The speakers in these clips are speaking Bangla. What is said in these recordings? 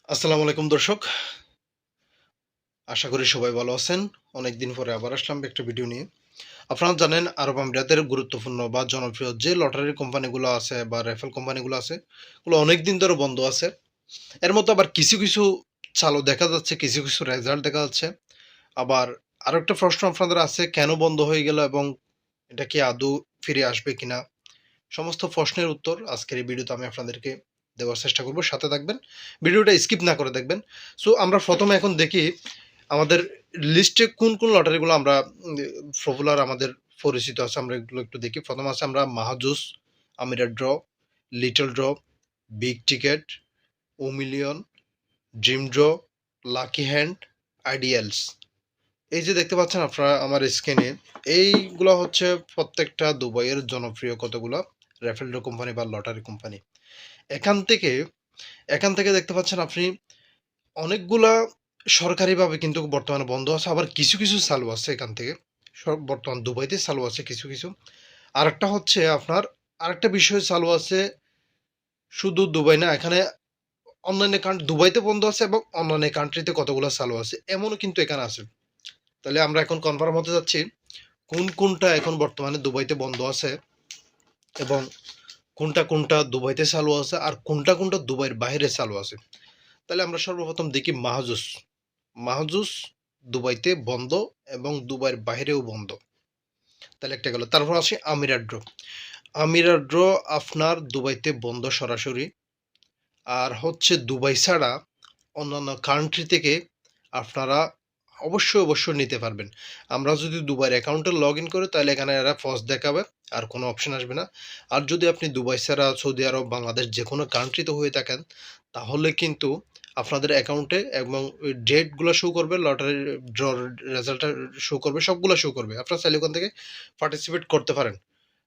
আসসালামু আলাইকুম দর্শক, আশা করি সবাই ভালো আছেন। অনেকদিন পরে আবার আসলাম একটা ভিডিও নিয়ে। আপনারা জানেন আরব আমিরাতের গুরুত্বপূর্ণ বা জনপ্রিয় যে লটারি কোম্পানিগুলো আছে বা রেফেল কোম্পানিগুলো আছে, ওগুলো অনেকদিন ধরে বন্ধ আছে। এর মধ্যে আবার কিছু কিছু চালু দেখা যাচ্ছে, কিছু কিছু রেজাল্ট দেখা যাচ্ছে। আবার আরো একটা প্রশ্ন আপনাদের আছে, কেন বন্ধ হয়ে গেল এবং এটা কি আদৌ ফিরে আসবে কিনা? সমস্ত প্রশ্নের উত্তর আজকের এই ভিডিওতে আমি আপনাদেরকে দেওয়ার চেষ্টা করব। সাথে থাকবেন, ভিডিওটা স্কিপ না করে দেখবেন। সো আমরা প্রথমে এখন দেখি আমাদের লিস্টে কোন কোন লটারিগুলো আমরা পপুলার আমাদের পরিচিত আছে, আমরা এগুলো একটু দেখি। প্রথম আছে আমরা মাহজুস, আমিরা draw, little draw, big ticket, ও million, dream draw, lucky hand, আইডিয়ালস। এই যে দেখতে পাচ্ছেন আপনারা আমার স্ক্রিনে, এইগুলো হচ্ছে প্রত্যেকটা দুবাইয়ের জনপ্রিয় কতগুলো রেফেল ড্র কোম্পানি বা লটারি কোম্পানি। এখান থেকে এখান থেকে দেখতে পাচ্ছেন আপনি অনেকগুলা সরকারিভাবে কিন্তু বর্তমানে বন্ধ আছে, আবার কিছু কিছু চালু আছে এখান থেকে। বর্তমান দুবাইতে চালু আছে কিছু কিছু। আরেকটা হচ্ছে আপনার, আরেকটা বিষয় চালু আছে শুধু দুবাই না, এখানে অন্যান্য কান্ট্রি, দুবাইতে বন্ধ আছে এবং অন্যান্য কান্ট্রিতে কতগুলো চালু আছে এমনও কিন্তু এখানে আছে। তাহলে আমরা এখন কনফার্ম হতে যাচ্ছি কোন কোনটা এখন বর্তমানে দুবাইতে বন্ধ আছে এবং কোনটা কোনটা দুবাইতে চালু আছে আর কোনটা কোনটা দুবাইয়ের বাইরে চালু আছে। তাহলে আমরা সর্বপ্রথম দেখি মাহজুস। মাহজুস দুবাইতে বন্ধ এবং দুবাইয়ের বাইরেও বন্ধ। তাহলে একটা গেল। তারপর আসি আমিরা ড্র। আমিরা ড্র আপনার দুবাইতে বন্ধ সরাসরি। আর হচ্ছে দুবাই ছাড়া অন্যান্য কান্ট্রি থেকে আপনারা অবশ্যই অবশ্যই নিতে পারবেন। আমরা যদি দুবাইয়ের অ্যাকাউন্টে লগ ইন করি তাহলে এখানে এরা ফস দেখাবে, আর কোনো অপশন আসবে না। আর যদি আপনি দুবাই ছাড়া সৌদি আরব, বাংলাদেশ যে কোনো কান্ট্রিতে হয়ে থাকেন, তাহলে কিন্তু আপনাদের অ্যাকাউন্টে এবং ওই ডেটগুলো শো করবে, লটারির ড্র রেজাল্টটা শো করবে, সবগুলো শো করবে। আপনারা চাইলে ওখান থেকে পার্টিসিপেট করতে পারেন।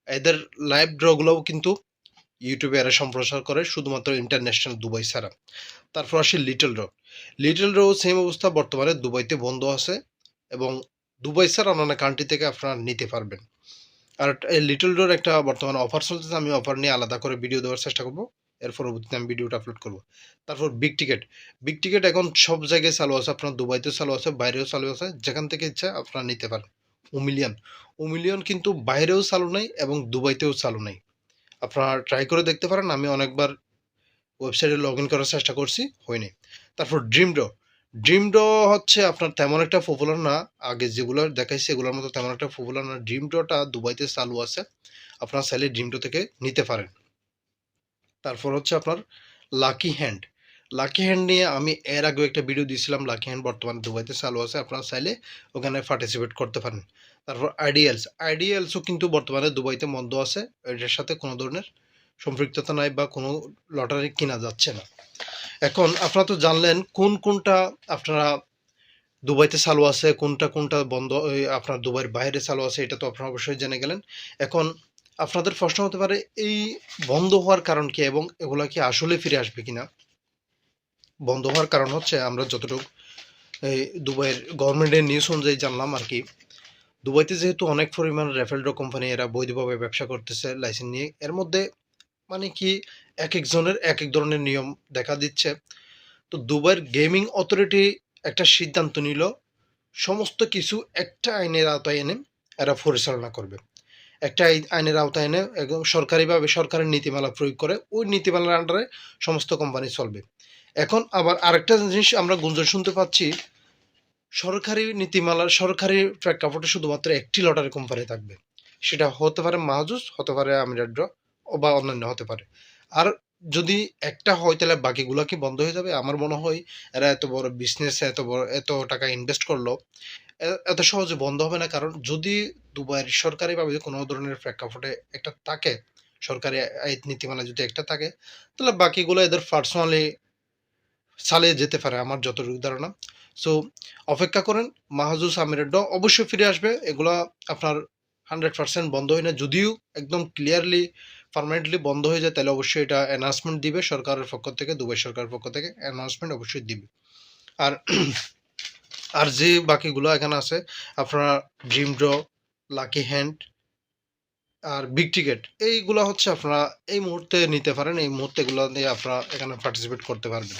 এদের লাইভ ড্রগুলোও কিন্তু ইউটিউবে এরা সম্প্রচার করে, শুধুমাত্র ইন্টারন্যাশনাল দুবাই ছাড়া। তারপর আসি লিটল ড্র। লিটল ড্রও সেম অবস্থা, বর্তমানে দুবাইতে বন্ধ আছে এবং দুবাই ছাড়া অন্যান্য কান্ট্রি থেকে আপনারা নিতে পারবেন। আর এই লিটল ডোর একটা বর্তমানে অফার চলতেছে, আমি অফার নিয়ে আলাদা করে ভিডিও দেওয়ার চেষ্টা করব, এর পরবর্তীতে আমি ভিডিওটা আপলোড করব। তারপর বিগ টিকেট। বিগ টিকেট এখন সব জায়গায় চালু আছে, আপনার দুবাইতেও চালু আছে, বাইরেও চালু আছে, যেখান থেকে ইচ্ছা আপনারা নিতে পারেন। ওমিলিয়ন। ওমিলিয়ন কিন্তু বাইরেও চালু নাই এবং দুবাইতেও চালু নাই। আপনারা ট্রাই করে দেখতে পারেন, আমি অনেকবার ওয়েবসাইটে লগ ইন করার চেষ্টা করছি, হয়নি। তারপর ড্রিম ড্র। ড্রিম ড্র হচ্ছে আপনার তেমন একটা পপুলার না, আগে যেগুলো দেখাইছে এগুলোর মতো তেমন একটা পপুলার না। ড্রিম ড্রটা দুবাইতে চালু আছে, আপনার চাইলে ড্রিম ড্র থেকে নিতে পারেন। তারপর হচ্ছে আপনার লাকি হ্যান্ড। লাকি হ্যান্ড নিয়ে আমি এর আগেও একটা ভিডিও দিয়েছিলাম। লাকি হ্যান্ড বর্তমানে দুবাইতে চালু আছে, আপনারা চাইলে ওখানে পার্টিসিপেট করতে পারেন। তারপর আইডিয়ালস। আইডিয়ালসও কিন্তু বর্তমানে দুবাইতে বন্ধ আছে, এটার সাথে কোনো ধরনের সম্পৃক্ততা নাই বা কোনো লটারি কিনা যাচ্ছে না। এখন আপনারা তো জানলেন কোন কোনটা আপনারা দুবাইতে চালু আছে, কোনটা কোনটা বন্ধ, আপনার দুবাইয়ের বাইরে চালু আছে, এটা তো আপনারা অবশ্যই জেনে গেলেন। এখন আপনাদের প্রশ্ন হতে পারে এই বন্ধ হওয়ার কারণ কি এবং এগুলা কি আসলে ফিরে আসবে কিনা। বন্ধ হওয়ার কারণ হচ্ছে আমরা যতটুকু এই দুবাইয়ের গভর্নমেন্টের নিউজ অনুযায়ী জানলাম আর কি, দুবাইতে যেহেতু অনেক পরিমাণ রেফেল ড্র কোম্পানি এরা বৈধভাবে ব্যবসা করতেছে লাইসেন্স নিয়ে, এর মধ্যে মানে কি এক একজনের এক এক ধরনের নিয়ম দেখা দিচ্ছে। তো দুবাইয়ের গেমিং অথরিটি একটা সিদ্ধান্ত নিল, সমস্ত কিছু একটা আইনের আওতায় এনে এরা পরিচালনা করবে। একটা আইনের আওতায় এনে একদম সরকারিভাবে সরকারের নীতিমালা প্রয়োগ করে ওই নীতিমালার আন্ডারে সমস্ত কোম্পানি চলবে। এখন আবার আরেকটা জিনিস আমরা গুঞ্জন শুনতে পাচ্ছি, সরকারি নীতিমালার সরকারি প্রেক্ষাপটে শুধুমাত্র একটি লটারি কোম্পানি থাকবে, সেটা হতে পারে মাহজুজ, হতে পারে আমিরাত ড্র, বা অন্যান্য হতে পারে। আর যদি একটা হয় তাহলে বাকিগুলো কি বন্ধ হয়ে যাবে? আমার মনে হয় এরা এত বড় বিজনেস, এত বড় এত টাকা ইনভেস্ট করলো, এত সহজে বন্ধ হবে না। কারণ যদি দুবাইয়ের সরকারিভাবে কোনো ধরনের প্রেক্ষাপটে একটা থাকে, সরকারি আইন নীতিমালা যদি একটা থাকে, তাহলে বাকিগুলো এদের পার্সোনালি চালিয়ে যেতে পারে আমার যতটুকু ধারণা। সো অপেক্ষা করেন, মাহজুজ আমিরের ড অবশ্যই ফিরে আসবে। এগুলো আপনার 100% বন্ধ হয় না, যদিও একদম ক্লিয়ারলি পার্মানেন্টলি বন্ধ হয়ে যায় তাহলে অবশ্যই এটা অ্যানাউন্সমেন্ট দিবে সরকারের পক্ষ থেকে, দুবাই সরকারের পক্ষ থেকে অ্যানাউন্সমেন্ট অবশ্যই দিবে। আর আর যে বাকিগুলো এখানে আছে আপনারা ড্রিম ড্র, লাকি হ্যান্ড আর বিগ টিকেট, এইগুলো হচ্ছে আপনারা এই মুহূর্তে নিতে পারেন, এই মুহূর্তে এগুলো দিয়ে আপনারা এখানে পার্টিসিপেট করতে পারবেন।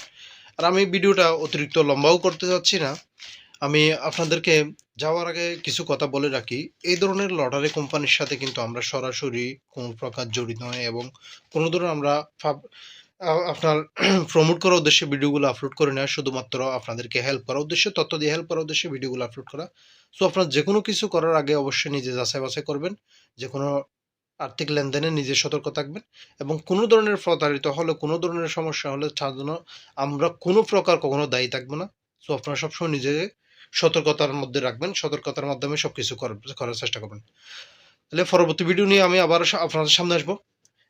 আর আমি ভিডিওটা অতিরিক্ত লম্বাও করতে যাচ্ছি না। আমি আপনাদেরকে যাওয়ার আগে কিছু কথা বলে রাখি। এই ধরনের লটারি কোম্পানির সাথে কিন্তু আমরা সরাসরি কোনো প্রকার জড়িত নই, এবং কোনো ধরনের আমরা আপনার প্রমোট করার উদ্দেশ্যে ভিডিওগুলো আপলোড করি না। শুধুমাত্র আপনাদেরকে হেল্প করার উদ্দেশ্যে, তথ্য দিয়ে হেল্প করার উদ্দেশ্যে ভিডিওগুলো আপলোড করা। সো আপনার যেকোনো কিছু করার আগে অবশ্যই নিজে যাচাই বাছাই করবেন। যেকোনো আর্থিক লেনদেনে নিজে সতর্ক থাকবেন, এবং কোনো ধরনের প্রতারিত হলে, কোনো ধরনের সমস্যা হলে তার জন্য আমরা কোনো প্রকার কখনো দায়ী থাকবো না। সো আপনারা সবসময় নিজেকে সতর্কতার মধ্যে রাখবেন, সতর্কতার মাধ্যমে সবকিছু করার চেষ্টা করবেন। তাহলে পরবর্তী ভিডিও নিয়ে আমি আবার আপনাদের সামনে আসবো।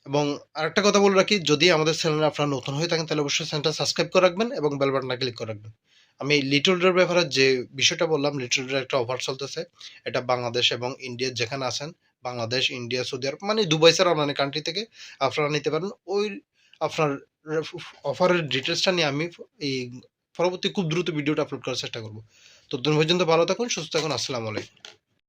এবং আরেকটা কথা বলে রাখি, যদি আমাদের চ্যানেলে আপনারা নতুন হয়ে থাকেন তাহলে অবশ্যই চ্যানেলটা সাবস্ক্রাইব করে রাখবেন এবং বেল বাটনটা ক্লিক করে রাখবেন। আমি লিটলটার ব্যাপারে যে বিষয়টা বললাম, লিটলটার একটা অফার চলতেছে। এটা বাংলাদেশ এবং ইন্ডিয়া যেখানে আছেন, বাংলাদেশ, ইন্ডিয়া, সৌদি আরব, মানে দুবাই ছাড়া অন্যান্য কান্ট্রি থেকে আপনারা নিতে পারেন। ওই আপনার অফারের ডিটেলসটা নিয়ে আমি এই পরবর্তী খুব দ্রুত ভিডিওটা আপলোড করার চেষ্টা করব। ততদিন পর্যন্ত ভালো থাকুন, সুস্থ থাকুন। আসসালামু আলাইকুম।